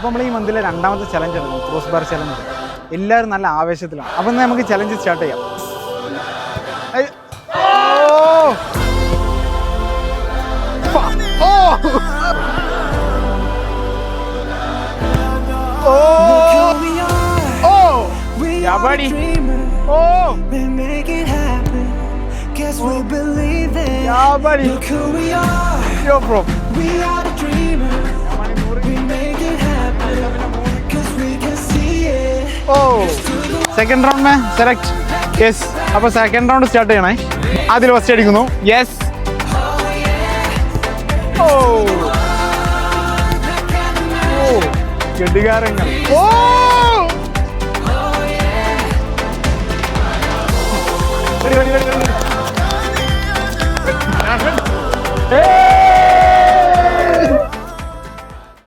അപ്പോൾ നമ്മൾ ഈ മന്തിലെ രണ്ടാമത്തെ ചലഞ്ച് ആണ് ക്രോസ് ബാർ ചലഞ്ച്. എല്ലാവരും നല്ല ആവേശത്തിലാണ്. അപ്പം നമുക്ക് ചലഞ്ച് സ്റ്റാർട്ട് ചെയ്യാം. Yeah, buddy. Oh. We make it happen. Guess we believe it. Yeah, buddy. Look who we are. Yo, bro. We are the dreamers. We make it happen. Cause we can see it. Oh. Second round mein select. Yes. appo second round start cheyana. adil first edikunu. Yes. Oh. Oh. Geddigarangal. Oh. Ready. Hey!